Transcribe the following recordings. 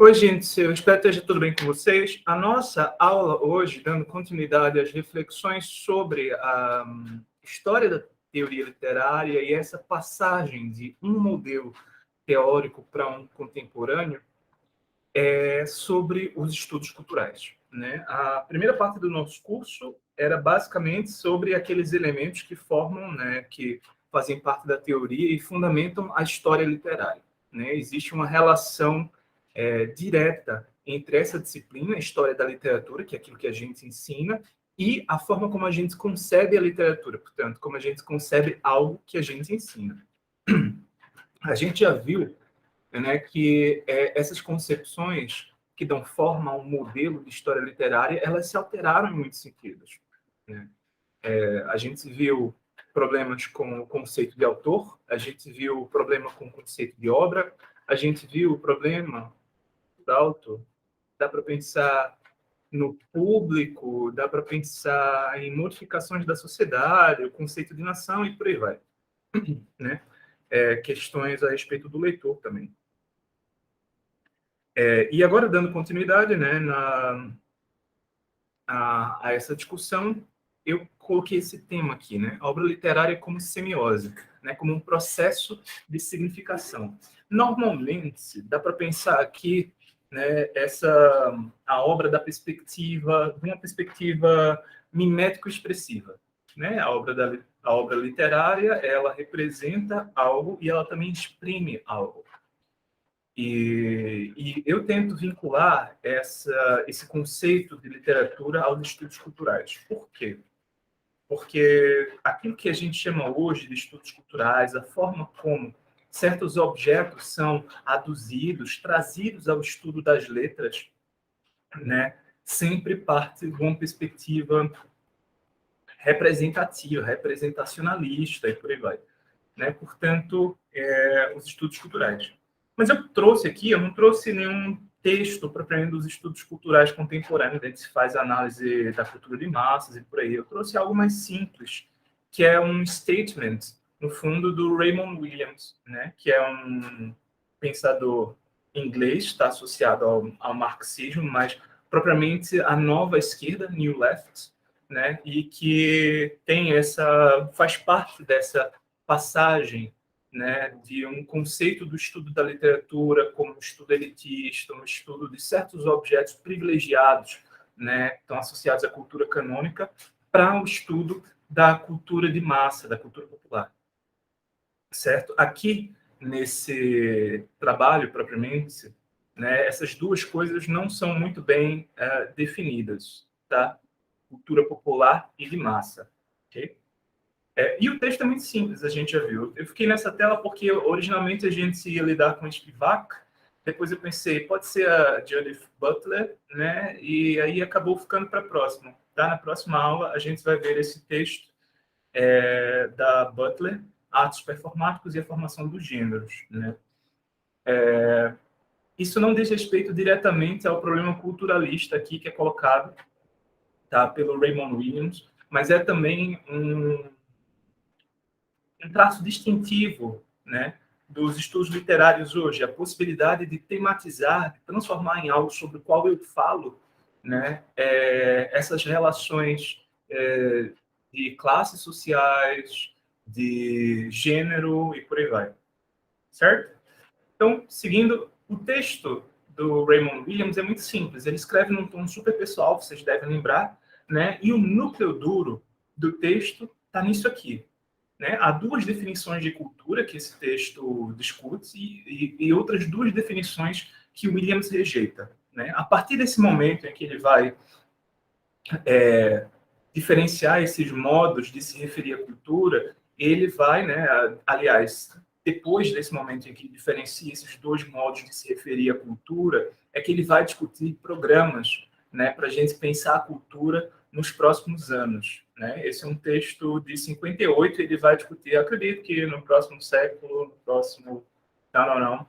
Oi, gente, eu espero que esteja tudo bem com vocês. A nossa aula hoje, dando continuidade às reflexões sobre a história da teoria literária e essa passagem de um modelo teórico para um contemporâneo, é sobre os estudos culturais, né? A primeira parte do nosso curso era basicamente sobre aqueles elementos que formam, né, que fazem parte da teoria e fundamentam a história literária, né? Existe uma relação direta entre essa disciplina, a história da literatura, que é aquilo que a gente ensina, e a forma como a gente concebe a literatura, portanto, como a gente concebe algo que a gente ensina. A gente já viu, né, que essas concepções que dão forma a um modelo de história literária, elas se alteraram em muitos sentidos, né? A gente viu problemas com o conceito de autor, a gente viu o problema com o conceito de obra, a gente viu o problema do autor. Dá para pensar no público, dá para pensar em modificações da sociedade, o conceito de nação e por aí vai, né? Questões a respeito do leitor também. E agora, dando continuidade, né, a essa discussão, eu coloquei esse tema aqui, né? A obra literária como semiose, né, como um processo de significação. Normalmente, dá para pensar aqui, né, a obra de uma perspectiva mimético-expressiva, né? A obra literária, ela representa algo e ela também exprime algo. E eu tento vincular esse conceito de literatura aos estudos culturais. Por quê? Porque aquilo que a gente chama hoje de estudos culturais, a forma como certos objetos são aduzidos, trazidos ao estudo das letras, né, sempre parte de uma perspectiva representativa, representacionalista e por aí vai, né? Portanto, os estudos culturais. Mas eu não trouxe nenhum texto propriamente dos estudos culturais contemporâneos, onde se faz análise da cultura de massas e por aí. Eu trouxe algo mais simples, que é um statement, no fundo, do Raymond Williams, né? Que é um pensador inglês, está associado ao marxismo, mas propriamente a nova esquerda, New Left, né? E que faz parte dessa passagem, né, de um conceito do estudo da literatura como um estudo elitista, um estudo de certos objetos privilegiados, né, que estão associados à cultura canônica, para o estudo da cultura de massa, da cultura popular. Certo? Aqui, nesse trabalho, propriamente, né, essas duas coisas não são muito bem definidas, tá? Cultura popular e de massa, ok? E o texto é muito simples, a gente já viu. Eu fiquei nessa tela porque originalmente a gente ia lidar com Spivak, depois eu pensei, pode ser a Judith Butler, né? E aí acabou ficando para a próxima. Tá? Na próxima aula a gente vai ver esse texto da Butler, Atos Performáticos e a Formação dos Gêneros, né? Isso não diz respeito diretamente ao problema culturalista aqui que é colocado, tá, pelo Raymond Williams, mas é também um traço distintivo, né, dos estudos literários hoje, a possibilidade de tematizar, de transformar em algo sobre o qual eu falo, né, essas relações de classes sociais, de gênero e por aí vai. Certo? Então, seguindo, o texto do Raymond Williams é muito simples. Ele escreve num tom super pessoal, vocês devem lembrar, né? E o núcleo duro do texto está nisso aqui, né? Há duas definições de cultura que esse texto discute e outras duas definições que o Williams rejeita, né? A partir desse momento em que ele vai diferenciar esses modos de se referir à cultura, ele vai, né? Aliás, depois desse momento em que diferencia esses dois modos de se referir à cultura, é que ele vai discutir programas, né? Para a gente pensar a cultura nos próximos anos, né? Esse é um texto de 58, ele vai discutir, acredito que no próximo século, no próximo... Não,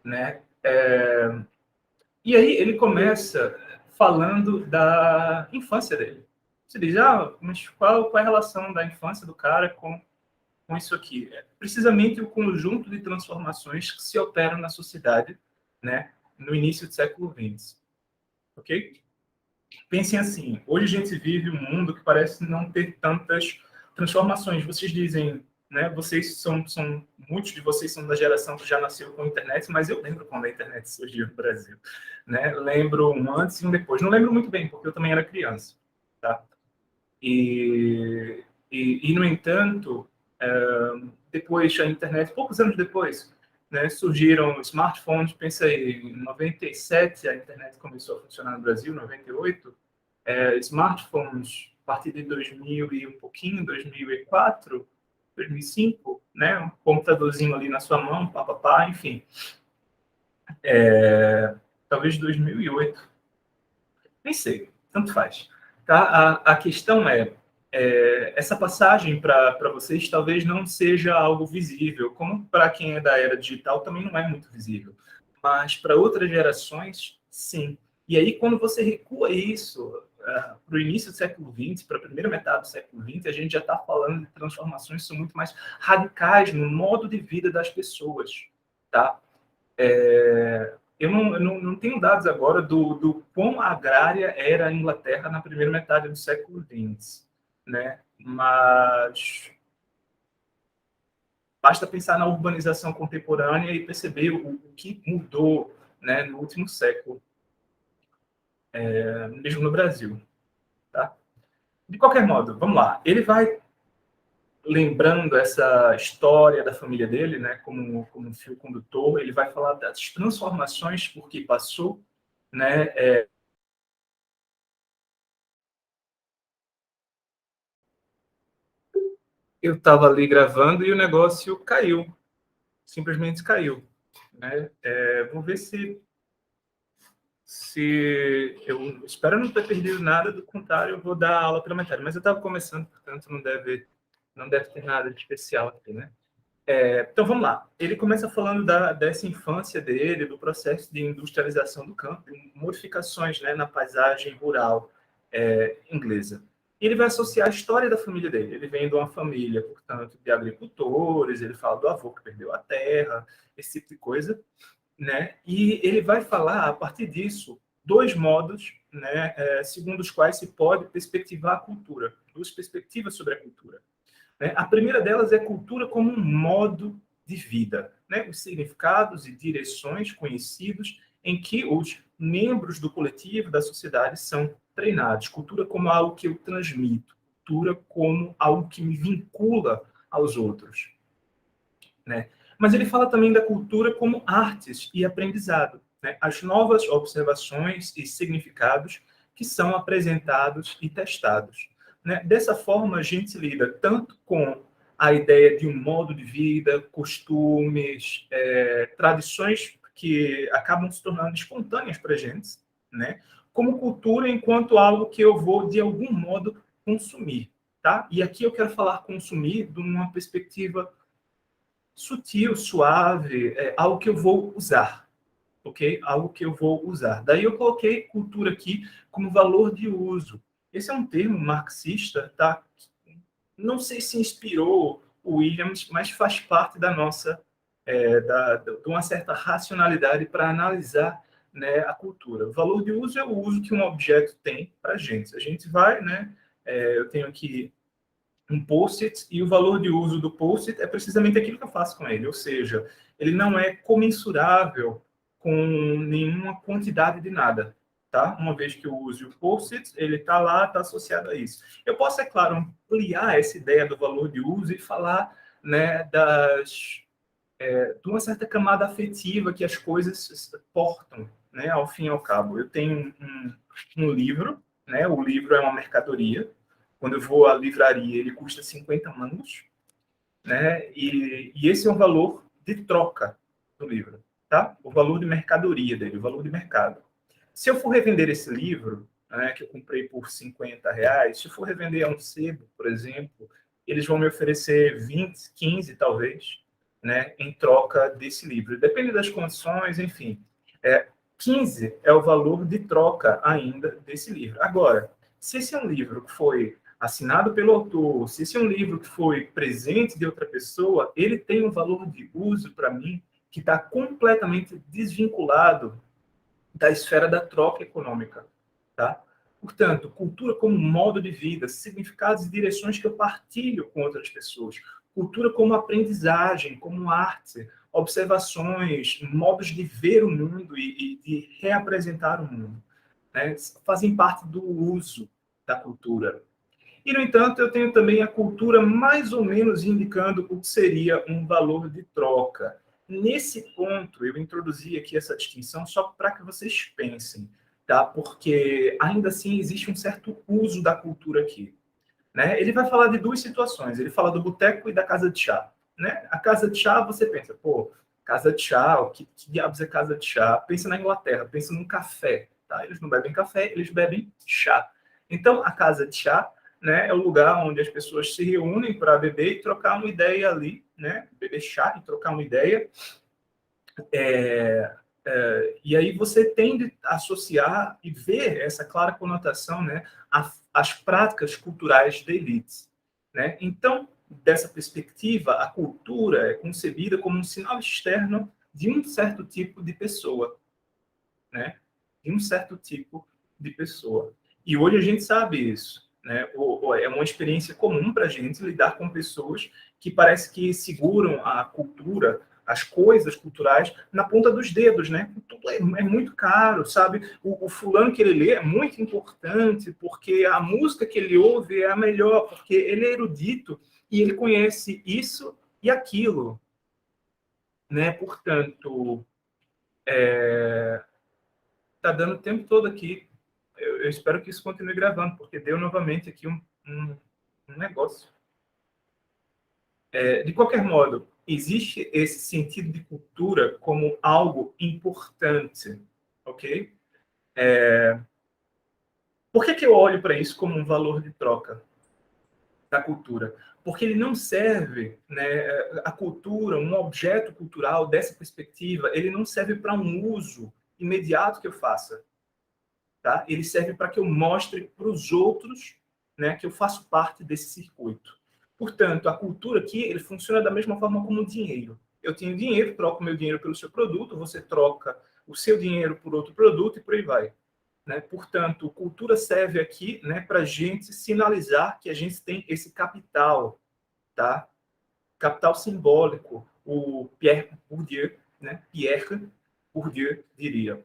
né? E aí ele começa falando da infância dele. Você diz, mas qual é a relação da infância do cara com isso aqui? É precisamente o conjunto de transformações que se operam na sociedade, né? no início do século XX. Ok? Pensem assim, hoje a gente vive um mundo que parece não ter tantas transformações. Vocês dizem, né, muitos de vocês são da geração que já nasceu com a internet, mas eu lembro quando a internet surgiu no Brasil. Né? Lembro um antes e um depois. Não lembro muito bem, porque eu também era criança. Tá? No entanto, depois a internet, poucos anos depois, né, surgiram smartphones. Pensa aí, em 97 a internet começou a funcionar no Brasil, 98. Smartphones a partir de 2000 e um pouquinho, 2004, 2005, né, um computadorzinho ali na sua mão, papapá, enfim. Talvez 2008, nem sei, tanto faz. Tá? A questão essa passagem para vocês talvez não seja algo visível, como para quem é da era digital também não é muito visível, mas para outras gerações, sim. E aí, quando você recua isso para o início do século XX, para a primeira metade do século XX, a gente já está falando de transformações que são muito mais radicais no modo de vida das pessoas. Tá? Eu não tenho dados agora do quão agrária era a Inglaterra na primeira metade do século XX, né? Mas basta pensar na urbanização contemporânea e perceber o que mudou, né, no último século, mesmo no Brasil. Tá? De qualquer modo, vamos lá. Ele vai lembrando essa história da família dele, né, como um fio condutor. Ele vai falar das transformações por que passou, né? Eu estava ali gravando e o negócio caiu, simplesmente caiu. Né? Vou ver se eu espero não ter perdido nada, do contrário, eu vou dar a aula pela metade. Mas eu estava começando, portanto, não deve ter nada de especial aqui, né? Então, vamos lá. Ele começa falando dessa infância dele, do processo de industrialização do campo, de modificações, né, na paisagem rural inglesa. E ele vai associar a história da família dele. Ele vem de uma família, portanto, de agricultores, ele fala do avô que perdeu a terra, esse tipo de coisa, né? E ele vai falar, a partir disso, dois modos, né, segundo os quais se pode perspectivar a cultura, duas perspectivas sobre a cultura. Né? A primeira delas é a cultura como um modo de vida, né? Os significados e direções conhecidos em que os membros do coletivo, da sociedade, são treinados. Cultura como algo que eu transmito, cultura como algo que me vincula aos outros. Né? Mas ele fala também da cultura como artes e aprendizado, né? As novas observações e significados que são apresentados e testados. Né? Dessa forma, a gente lida tanto com a ideia de um modo de vida, costumes, tradições que acabam se tornando espontâneas para a gente, né? Como cultura enquanto algo que eu vou, de algum modo, consumir. Tá? E aqui eu quero falar consumir de uma perspectiva sutil, suave, algo que eu vou usar, ok? Algo que eu vou usar. Daí eu coloquei cultura aqui como valor de uso. Esse é um termo marxista, tá? Não sei se inspirou o Williams, mas faz parte da nossa, de uma certa racionalidade para analisar, né, a cultura. O valor de uso é o uso que um objeto tem para a gente. A gente vai, né? Eu tenho aqui um post-it, e o valor de uso do post-it é precisamente aquilo que eu faço com ele, ou seja, ele não é comensurável com nenhuma quantidade de nada, tá? Uma vez que eu use o post-it, ele está lá, está associado a isso. Eu posso, é claro, ampliar essa ideia do valor de uso e falar, né, de uma certa camada afetiva que as coisas portam, né, ao fim e ao cabo. Eu tenho um livro, né, o livro é uma mercadoria. Quando eu vou à livraria, ele custa 50 mangos, né, e esse é o valor de troca do livro, tá? O valor de mercadoria dele, o valor de mercado. Se eu for revender esse livro, né, que eu comprei por 50 reais, se eu for revender a um sebo, por exemplo, eles vão me oferecer 20, 15 talvez, né, em troca desse livro. Depende das condições, enfim. 15 é o valor de troca ainda desse livro. Agora, se esse é um livro que foi assinado pelo autor, se esse é um livro que foi presente de outra pessoa, ele tem um valor de uso para mim que está completamente desvinculado da esfera da troca econômica, tá? Portanto, cultura como modo de vida, significados e direções que eu partilho com outras pessoas. Cultura como aprendizagem, como arte, observações, modos de ver o mundo e de reapresentar o mundo, né? Fazem parte do uso da cultura. E, no entanto, eu tenho também a cultura mais ou menos indicando o que seria um valor de troca. Nesse ponto, eu introduzi aqui essa distinção só para que vocês pensem, tá? Porque ainda assim existe um certo uso da cultura aqui, né? Ele vai falar de duas situações. Ele fala do boteco e da casa de chá, né? A casa de chá, você pensa, pô, casa de chá, que diabos é casa de chá? Pensa na Inglaterra, pensa num café, tá? Eles não bebem café, eles bebem chá. Então, a casa de chá, né, é o lugar onde as pessoas se reúnem para beber e trocar uma ideia ali, né? Beber chá e trocar uma ideia. E aí você tende a associar e ver essa clara conotação, né, às práticas culturais da elite, né? Então, dessa perspectiva, a cultura é concebida como um sinal externo de um certo tipo de pessoa, né? De um certo tipo de pessoa. E hoje a gente sabe isso, né? É uma experiência comum para a gente lidar com pessoas que parece que seguram a cultura, as coisas culturais na ponta dos dedos, né? Tudo é muito caro, sabe? O fulano que ele lê é muito importante porque a música que ele ouve é a melhor, porque ele é erudito e ele conhece isso e aquilo, né? Portanto, tá dando o tempo todo aqui. Eu espero que isso continue gravando, porque deu novamente aqui um negócio. De qualquer modo, existe esse sentido de cultura como algo importante, ok? Por que eu olho para isso como um valor de troca da cultura? Porque ele não serve, né, a cultura, um objeto cultural dessa perspectiva, ele não serve para um uso imediato que eu faça. Tá? Ele serve para que eu mostre para os outros, né, que eu faço parte desse circuito. Portanto, a cultura aqui ele funciona da mesma forma como o dinheiro. Eu tenho dinheiro, troco meu dinheiro pelo seu produto, você troca o seu dinheiro por outro produto e por aí vai. Né? Portanto, cultura serve aqui, né, para a gente sinalizar que a gente tem esse capital, tá? Capital simbólico. O Pierre Bourdieu, né? Pierre Bourdieu diria.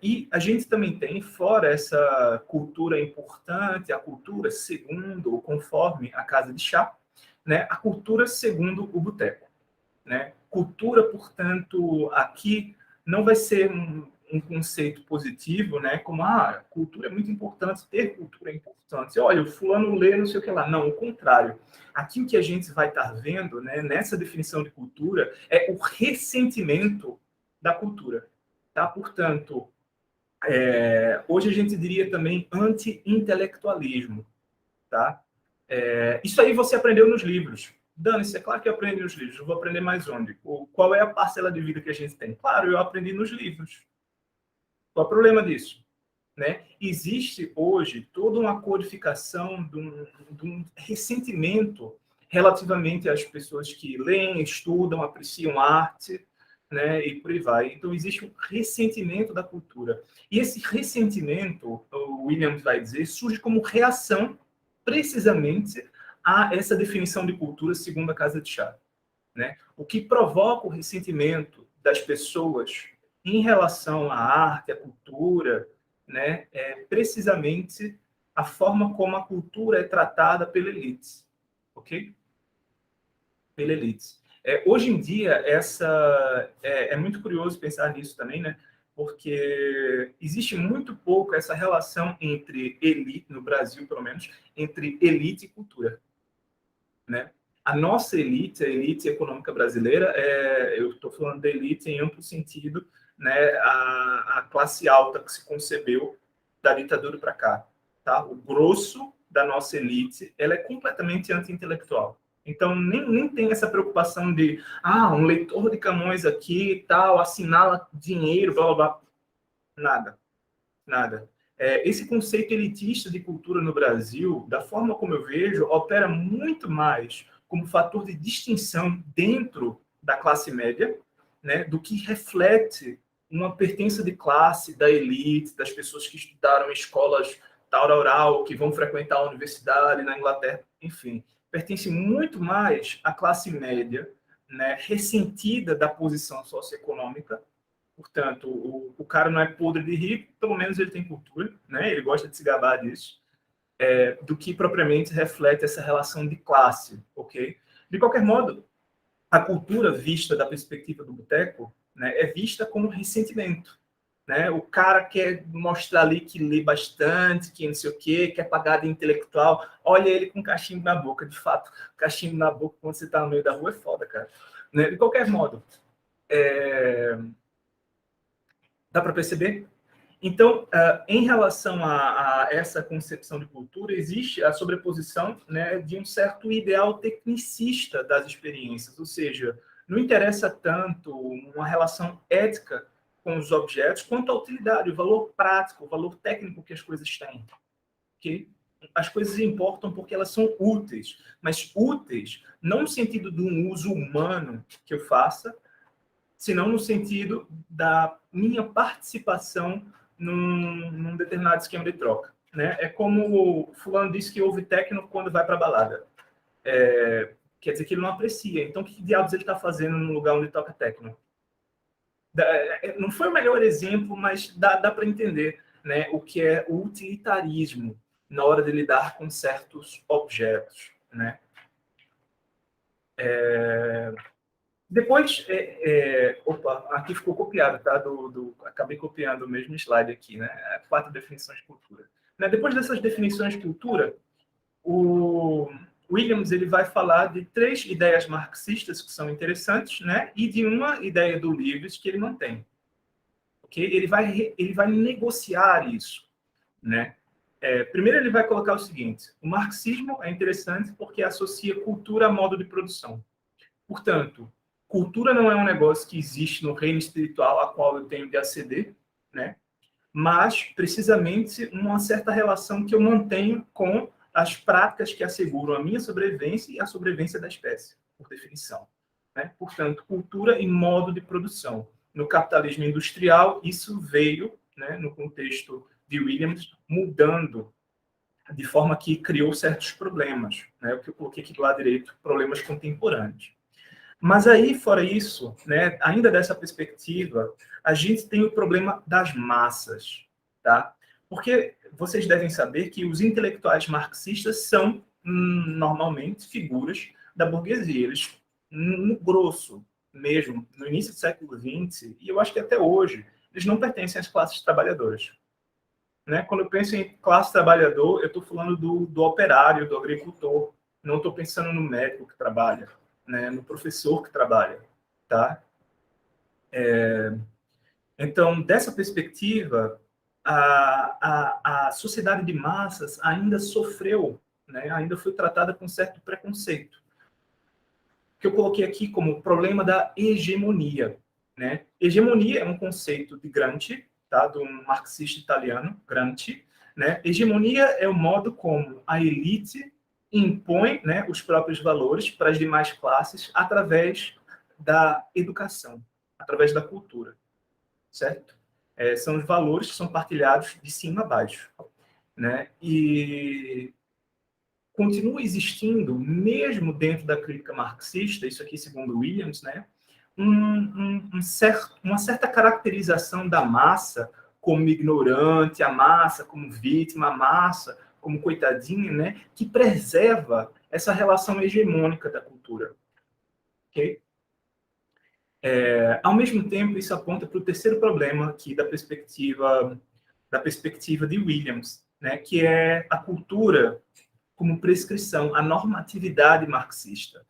E a gente também tem, fora essa cultura importante, a cultura segundo ou conforme a casa de chá, né, a cultura segundo o boteco. Né? Cultura, portanto, aqui não vai ser um conceito positivo, né, como, cultura é muito importante, ter cultura é importante. Olha, o fulano lê não sei o que lá. Não, o contrário. Aqui o que a gente vai estar vendo, né, nessa definição de cultura é o ressentimento da cultura. Tá? Portanto, hoje a gente diria também anti-intelectualismo. Tá? Isso aí você aprendeu nos livros. Dane-se, é claro que eu aprendi nos livros. Eu vou aprender mais onde? Qual é a parcela de vida que a gente tem? Claro, eu aprendi nos livros. Qual é o problema disso? Né? Existe hoje toda uma codificação de um ressentimento relativamente às pessoas que leem, estudam, apreciam arte, né, e por aí vai. Então, existe um ressentimento da cultura. E esse ressentimento, o Williams vai dizer, surge como reação precisamente a essa definição de cultura segundo a Casa de Chá. Né? O que provoca o ressentimento das pessoas em relação à arte, à cultura, né, é precisamente a forma como a cultura é tratada pela elite, ok? Pela elite. Hoje em dia, é muito curioso pensar nisso também, né? Porque existe muito pouco essa relação entre elite, no Brasil pelo menos, entre elite e cultura, né? A nossa elite, a elite econômica brasileira, eu estou falando da elite em amplo sentido, né? A classe alta que se concebeu da ditadura para cá, tá? O grosso da nossa elite, ela é completamente anti-intelectual. Então, nem tem essa preocupação de, um leitor de Camões aqui e tal, assinala dinheiro, blá, blá, blá. Nada, nada. Esse conceito elitista de cultura no Brasil, da forma como eu vejo, opera muito mais como fator de distinção dentro da classe média, né, do que reflete uma pertença de classe da elite, das pessoas que estudaram em escolas tal, que vão frequentar a universidade na Inglaterra, enfim, pertence muito mais à classe média, né, ressentida da posição socioeconômica. Portanto, o cara não é podre de rico, pelo menos ele tem cultura, né, ele gosta de se gabar disso, do que propriamente reflete essa relação de classe, ok? De qualquer modo, a cultura vista da perspectiva do boteco, né, é vista como ressentimento. Né? O cara quer mostrar ali que lê bastante, que não sei o quê, quer pagar de intelectual. Olha ele com cachimbo na boca. De fato, cachimbo na boca quando você está no meio da rua é foda, cara. Né? De qualquer modo, dá para perceber? Então, em relação a essa concepção de cultura, existe a sobreposição, né, de um certo ideal tecnicista das experiências, ou seja, não interessa tanto uma relação ética com os objetos, quanto a utilidade, o valor prático, o valor técnico que as coisas têm. Okay? As coisas importam porque elas são úteis, mas úteis não no sentido de um uso humano que eu faça, senão no sentido da minha participação num determinado esquema de troca. Né? É como o fulano disse que ouve techno quando vai para a balada. Quer dizer que ele não aprecia. Então, o que diabos ele está fazendo no lugar onde toca techno? Não foi o melhor exemplo, mas dá para entender, né, o que é o utilitarismo na hora de lidar com certos objetos. Né? Depois, opa, aqui ficou copiado, tá? Acabei copiando o mesmo slide aqui, né? 4 definições de cultura. Né? Depois dessas definições de cultura, o Williams ele vai falar de 3 ideias marxistas que são interessantes, né? E de uma ideia do Lewis que ele não tem. Okay? Ele vai negociar isso, né? Primeiro ele vai colocar o seguinte: o marxismo é interessante porque associa cultura a modo de produção. Portanto, cultura não é um negócio que existe no reino espiritual a qual eu tenho de aceder, né? Mas, precisamente, uma certa relação que eu mantenho com as práticas que asseguram a minha sobrevivência e a sobrevivência da espécie, por definição. Né? Portanto, cultura e modo de produção. No capitalismo industrial, isso veio, né, no contexto de Williams, mudando de forma que criou certos problemas. Né? O que eu coloquei aqui do lado direito, problemas contemporâneos. Mas aí, fora isso, né, ainda dessa perspectiva, a gente tem o problema das massas, tá? Porque vocês devem saber que os intelectuais marxistas são, normalmente, figuras da burguesia. Eles, no grosso mesmo, no início do século XX, e eu acho que até hoje, eles não pertencem às classes trabalhadoras. Né? Quando eu penso em classe trabalhador, eu estou falando do operário, do agricultor. Não estou pensando no médico que trabalha, né? No professor que trabalha. Tá? Então, dessa perspectiva, a sociedade de massas ainda sofreu, né? Ainda foi tratada com certo preconceito. Que eu coloquei aqui como o problema da hegemonia. Né? Hegemonia é um conceito de Gramsci, tá? Do marxista italiano, Gramsci. Né? Hegemonia é o modo como a elite impõe, né, os próprios valores para as demais classes através da educação, através da cultura. Certo? São os valores que são partilhados de cima a baixo. Né? E continua existindo, mesmo dentro da crítica marxista, isso aqui segundo Williams, né, uma certa caracterização da massa como ignorante, a massa como vítima, a massa como coitadinha, né, que preserva essa relação hegemônica da cultura. Okay? Ao mesmo tempo, isso aponta para o terceiro problema aqui da perspectiva de Williams, né, que é a cultura como prescrição, a normatividade marxista.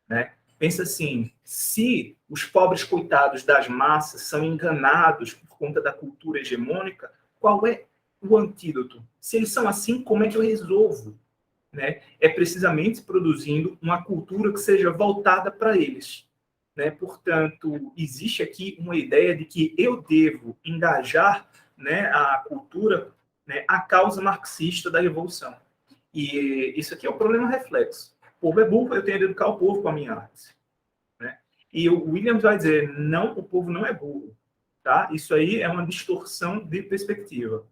Né? Pensa assim, se os pobres coitados das massas são enganados por conta da cultura hegemônica, qual é o antídoto? Se eles são assim, como é que eu resolvo? Né? É precisamente produzindo uma cultura que seja voltada para eles. Né? Portanto, existe aqui uma ideia de que eu devo engajar, né, a cultura, né, a causa marxista da revolução. E isso aqui é o problema reflexo. O povo é burro, eu tenho de educar o povo com a minha arte. Né? E o Williams vai dizer, não, o povo não é burro. Tá? Isso aí é uma distorção de perspectiva.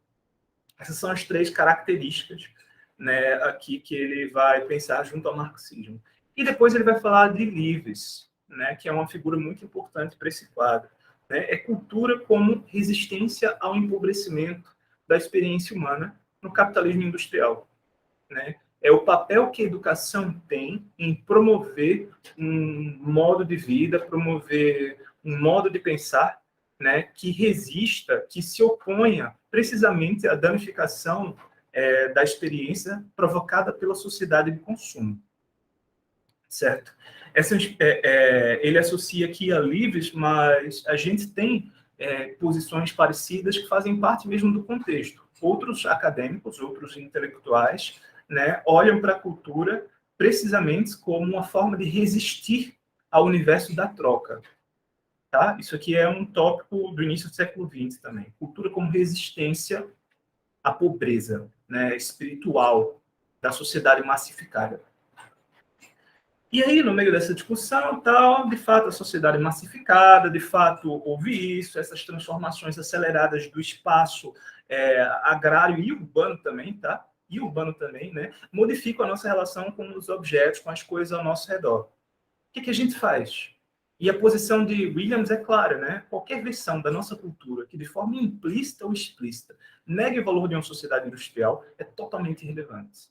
Essas são as 3 características, né, aqui que ele vai pensar junto ao marxismo. E depois ele vai falar de Leaves, né, que é uma figura muito importante para esse quadro. Né? É cultura como resistência ao empobrecimento da experiência humana no capitalismo industrial. Né? É o papel que a educação tem em promover um modo de vida, promover um modo de pensar, né, que resista, que se oponha precisamente à danificação da experiência provocada pela sociedade de consumo. Certo? Ele associa aqui a livres, mas a gente tem posições parecidas que fazem parte mesmo do contexto. Outros acadêmicos, outros intelectuais, né, olham para a cultura precisamente como uma forma de resistir ao universo da troca. Tá? Isso aqui é um tópico do início do século XX também. Cultura como resistência à pobreza, né, espiritual da sociedade massificada. E aí, no meio dessa discussão, tal, de fato, a sociedade massificada, de fato, houve isso, essas transformações aceleradas do espaço agrário e urbano também, tá? E urbano também, né? Modificam a nossa relação com os objetos, com as coisas ao nosso redor. O que a gente faz? E a posição de Williams é clara, né? Qualquer versão da nossa cultura que, de forma implícita ou explícita, negue o valor de uma sociedade industrial é totalmente irrelevante.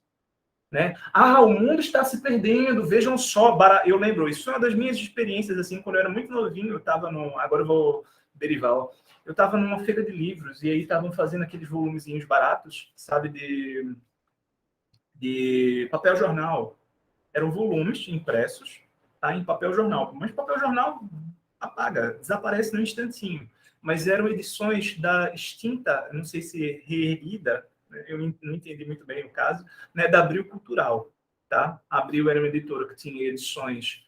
Né? Ah, o mundo está se perdendo, vejam só. Eu lembro, isso é uma das minhas experiências, assim, quando eu era muito novinho, eu estava no... Agora eu vou derivar. Eu estava numa feira de livros, e aí estavam fazendo aqueles volumezinhos baratos, sabe, de papel jornal. Eram volumes impressos, tá, em papel jornal. Mas papel jornal apaga, desaparece num instantinho. Mas eram edições da extinta, não sei se reerguida, eu não entendi muito bem o caso, né, da Abril Cultural. Tá? A Abril era uma editora que tinha edições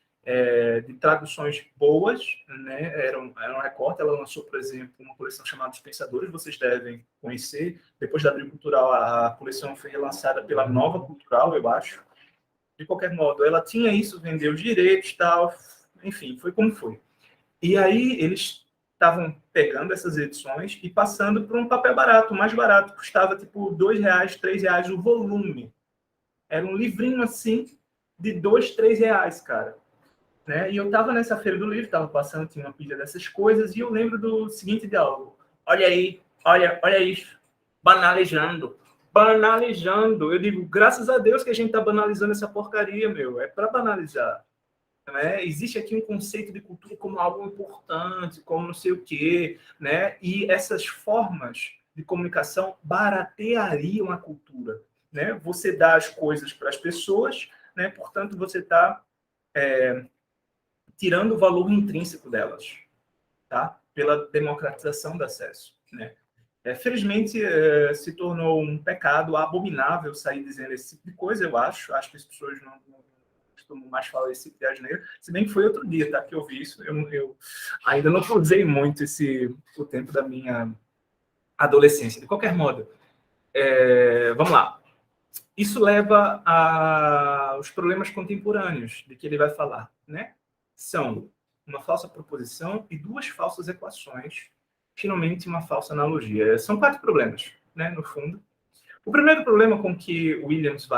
de traduções boas, né? Era um recorte. Ela lançou, por exemplo, uma coleção chamada Os Pensadores, vocês devem conhecer. Depois da Abril Cultural, a coleção foi relançada pela Nova Cultural, eu acho. De qualquer modo, ela tinha isso, vendeu direitos, tal, enfim, foi como foi. E aí eles estavam pegando essas edições e passando por um papel barato, mais barato, custava tipo R$2, R$3 o volume. Era um livrinho assim de R$2, R$3, cara. Né? E eu estava nessa feira do livro, estava passando, tinha uma pilha dessas coisas, e eu lembro do seguinte diálogo: olha aí, olha isso, banalizando. Banalizando. Eu digo, graças a Deus que a gente está banalizando essa porcaria, meu. É para banalizar. Né? Existe aqui um conceito de cultura como algo importante, como não sei o quê, né? E essas formas de comunicação barateariam a cultura. Né? Você dá as coisas para as pessoas, né? Portanto, você está tirando o valor intrínseco delas, tá? Pela democratização do acesso. Né? Felizmente, se tornou um pecado abominável sair dizendo esse tipo de coisa, eu acho. Acho que as pessoas não costumam mais falar esse tipo de asneira. Se bem que foi outro dia, tá? Que eu vi isso. Eu ainda não usei muito o tempo da minha adolescência. De qualquer modo, vamos lá. Isso leva aos problemas contemporâneos de que ele vai falar, né? São uma falsa proposição e 2 falsas equações, finalmente uma falsa analogia. São 4 problemas, né, no fundo. O primeiro problema com que Williams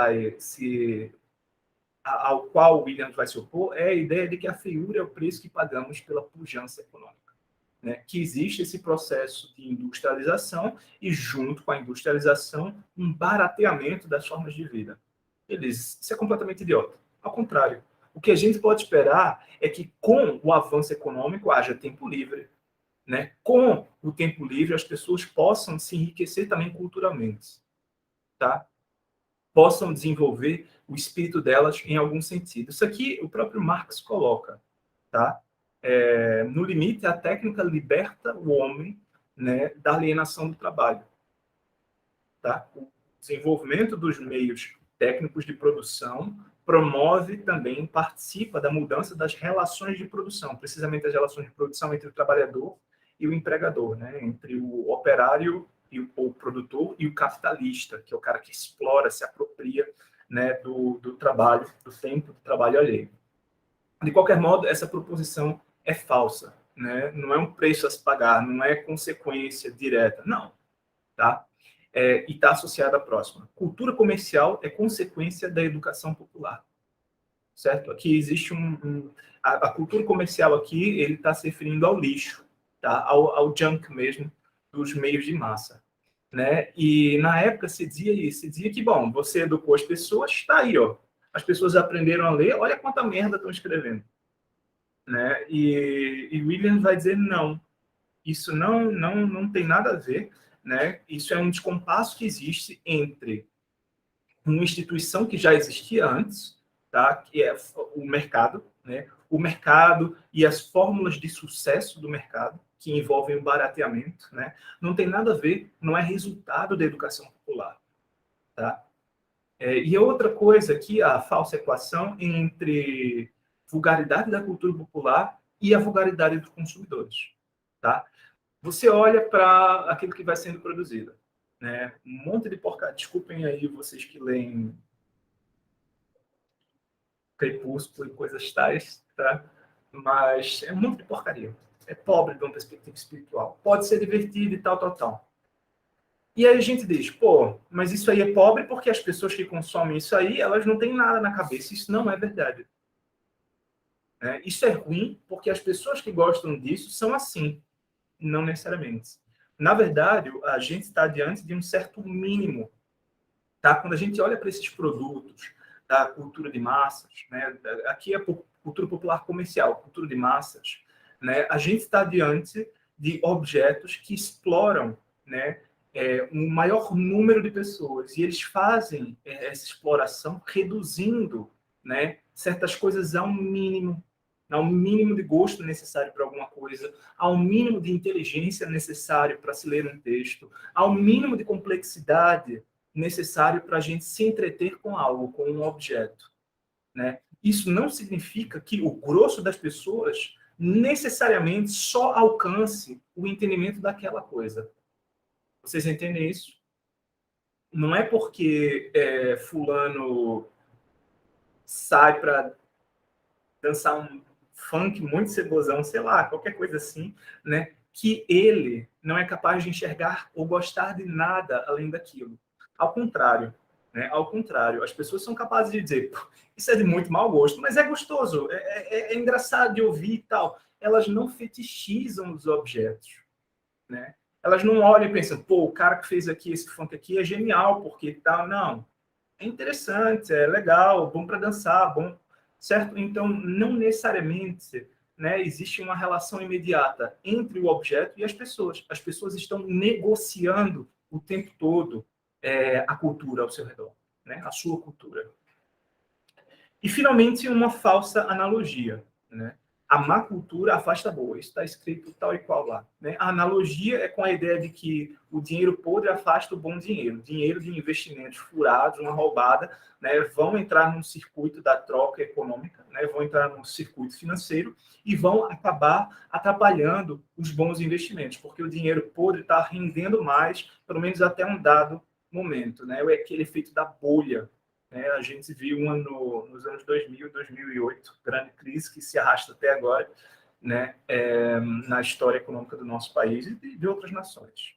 ao qual Williams vai se opor é a ideia de que a feiura é o preço que pagamos pela pujança econômica. Né, que existe esse processo de industrialização e, junto com a industrialização, um barateamento das formas de vida. Beleza, isso é completamente idiota. Ao contrário, o que a gente pode esperar é que, com o avanço econômico, haja tempo livre. Né? Com o tempo livre, as pessoas possam se enriquecer também culturalmente. Tá? Possam desenvolver o espírito delas em algum sentido. Isso aqui o próprio Marx coloca. Tá? No limite, a técnica liberta o homem, né, da alienação do trabalho. Tá? O desenvolvimento dos meios técnicos de produção promove também, participa da mudança das relações de produção, precisamente as relações de produção entre o trabalhador e o empregador, né? Entre o operário e o produtor e o capitalista, que é o cara que explora, se apropria, né, do trabalho, do tempo do trabalho alheio. De qualquer modo, essa proposição é falsa. né? Não é um preço a se pagar, não é consequência direta, não, tá? E está associada à próxima. Cultura comercial é consequência da educação popular, certo? Aqui existe a cultura comercial aqui, ele está se referindo ao lixo, tá? Ao junk mesmo, dos meios de massa, né? E na época se dizia isso, se dizia que, bom, você educou as pessoas, está aí, ó. As pessoas aprenderam a ler, olha quanta merda estão escrevendo, né? E Williams vai dizer não, isso não tem nada a ver, né? Isso é um descompasso que existe entre uma instituição que já existia antes, tá? Que é o mercado, né? O mercado e as fórmulas de sucesso do mercado, que envolvem o barateamento, né? Não tem nada a ver, não é resultado da educação popular, tá? E outra coisa aqui, a falsa equação entre vulgaridade da cultura popular e a vulgaridade dos consumidores, tá? Você olha para aquilo que vai sendo produzido, né? Um monte de porcaria. Desculpem aí vocês que leem Crepúsculo e coisas tais, tá? Mas é um monte de porcaria. É pobre de uma perspectiva espiritual. Pode ser divertido e tal, tal, tal. E aí a gente diz, pô, mas isso aí é pobre porque as pessoas que consomem isso aí, elas não têm nada na cabeça. Isso não é verdade. Isso é ruim porque as pessoas que gostam disso são assim, não necessariamente. Na verdade, a gente está diante de um certo mínimo, tá? Quando a gente olha para esses produtos da cultura de massas, né? Aqui é cultura popular comercial, cultura de massas, né? A gente está diante de objetos que exploram, né? Um maior número de pessoas e eles fazem essa exploração reduzindo, né? Certas coisas ao mínimo de gosto necessário para alguma coisa, ao mínimo de inteligência necessário para se ler um texto, ao mínimo de complexidade necessário para a gente se entreter com algo, com um objeto, né? Isso não significa que o grosso das pessoas necessariamente só alcance o entendimento daquela coisa. Vocês entendem isso? Não é porque fulano sai para dançar um funk muito cebosão, sei lá, qualquer coisa assim, né? Que ele não é capaz de enxergar ou gostar de nada além daquilo. Ao contrário, né? Ao contrário, as pessoas são capazes de dizer, isso é de muito mau gosto, mas é gostoso, é engraçado de ouvir e tal. Elas não fetichizam os objetos, né? Elas não olham e pensam, pô, o cara que fez aqui esse funk aqui é genial, porque tal. Não, é interessante, é legal, bom para dançar, bom, certo? Então, não necessariamente, né, existe uma relação imediata entre o objeto e as pessoas. As pessoas estão negociando o tempo todo a cultura ao seu redor, né, a sua cultura. E, finalmente, uma falsa analogia, né? A má cultura afasta a boa. Isso está escrito tal e qual lá, né? A analogia é com a ideia de que o dinheiro podre afasta o bom dinheiro. Dinheiro de investimentos furados, uma roubada, né, vão entrar num circuito da troca econômica, né, vão entrar num circuito financeiro e vão acabar atrapalhando os bons investimentos, porque o dinheiro podre está rendendo mais, pelo menos até um dado momento, né? É aquele efeito da bolha. A gente viu uma nos anos 2000 e 2008, grande crise que se arrasta até agora, né, na história econômica do nosso país e de outras nações.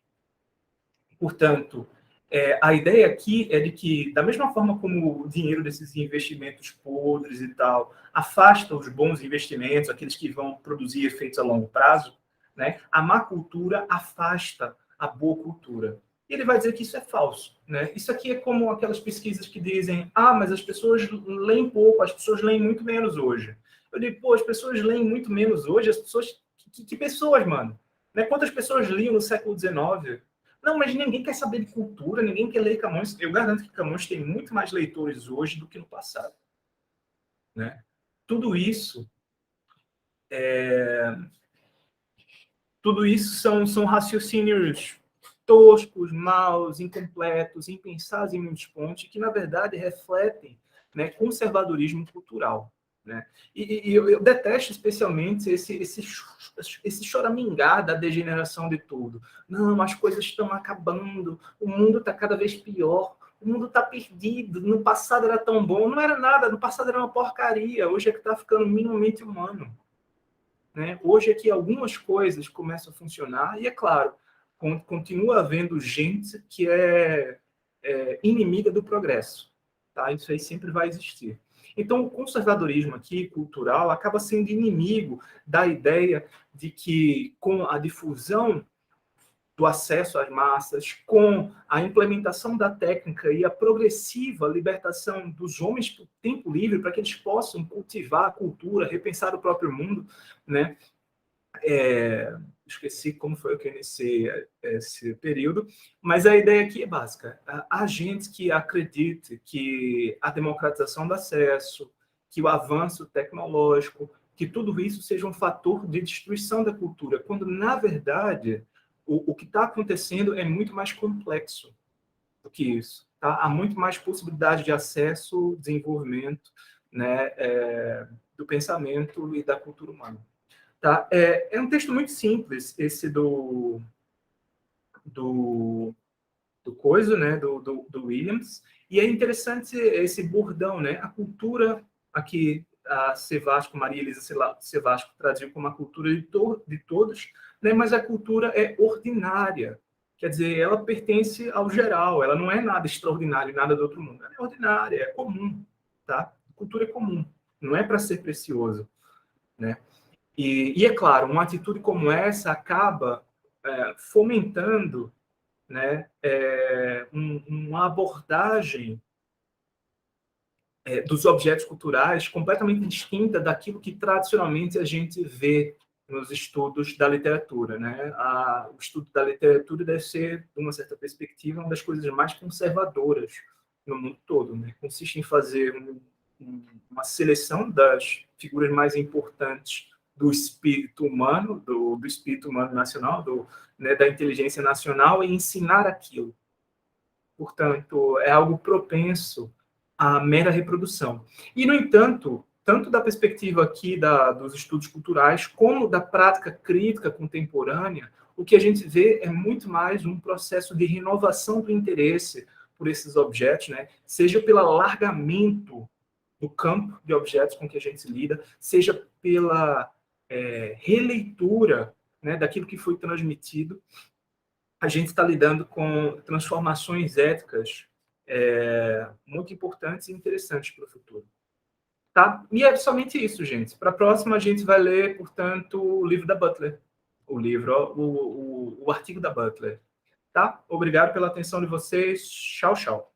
Portanto, a ideia aqui é de que, da mesma forma como o dinheiro desses investimentos podres e tal afasta os bons investimentos, aqueles que vão produzir efeitos a longo prazo, né, a má cultura afasta a boa cultura. E ele vai dizer que isso é falso, né? Isso aqui é como aquelas pesquisas que dizem, mas as pessoas leem pouco, as pessoas leem muito menos hoje. Eu digo, pô, as pessoas leem muito menos hoje, as pessoas... Que pessoas, mano? Né? Quantas pessoas liam no século XIX? Não, mas ninguém quer saber de cultura, ninguém quer ler Camões. Eu garanto que Camões tem muito mais leitores hoje do que no passado, né? Tudo isso são raciocínios toscos, maus, incompletos, impensados em muitos pontos, que, na verdade, refletem, né, conservadorismo cultural. Né? E eu detesto especialmente esse choramingar da degeneração de tudo. Não, as coisas estão acabando, o mundo está cada vez pior, o mundo está perdido, no passado era tão bom, não era nada, no passado era uma porcaria, hoje é que está ficando minimamente humano. né? Hoje é que algumas coisas começam a funcionar, e é claro, continua havendo gente que é inimiga do progresso, tá? Isso aí sempre vai existir. Então, o conservadorismo aqui, cultural, acaba sendo inimigo da ideia de que, com a difusão do acesso às massas, com a implementação da técnica e a progressiva libertação dos homens para o tempo livre, para que eles possam cultivar a cultura, repensar o próprio mundo, né? Esqueci como foi que eu iniciei esse período, mas a ideia aqui é básica. Há gente que acredita que a democratização do acesso, que o avanço tecnológico, que tudo isso seja um fator de destruição da cultura, quando, na verdade, o que está acontecendo é muito mais complexo do que isso. Tá? Há muito mais possibilidade de acesso, desenvolvimento, né, do pensamento e da cultura humana. Tá? É um texto muito simples, esse do coisa, né, do Williams, e é interessante esse bordão, né, a cultura, aqui a Sevasco, Maria Elisa Sevasco traduziu como a cultura de todos, né, mas a cultura é ordinária, quer dizer, ela pertence ao geral, ela não é nada extraordinário, nada do outro mundo, ela é ordinária, é comum, tá? Cultura é comum, não é para ser precioso, né? E é claro, uma atitude como essa acaba fomentando, né, uma abordagem dos objetos culturais completamente distinta daquilo que tradicionalmente a gente vê nos estudos da literatura, né? O estudo da literatura deve ser, de uma certa perspectiva, uma das coisas mais conservadoras no mundo todo, né? Consiste em fazer uma seleção das figuras mais importantes do espírito humano, do espírito humano nacional, né, da inteligência nacional, e ensinar aquilo. Portanto, é algo propenso à mera reprodução. E, no entanto, tanto da perspectiva aqui dos estudos culturais, como da prática crítica contemporânea, o que a gente vê é muito mais um processo de renovação do interesse por esses objetos, né? Seja pelo alargamento do campo de objetos com que a gente lida, seja pela releitura, né, daquilo que foi transmitido. A gente está lidando com transformações éticas muito importantes e interessantes para o futuro. Tá? E é somente isso, gente. Para a próxima, a gente vai ler, portanto, o livro da Butler. O livro, o artigo da Butler. Tá? Obrigado pela atenção de vocês. Tchau, tchau.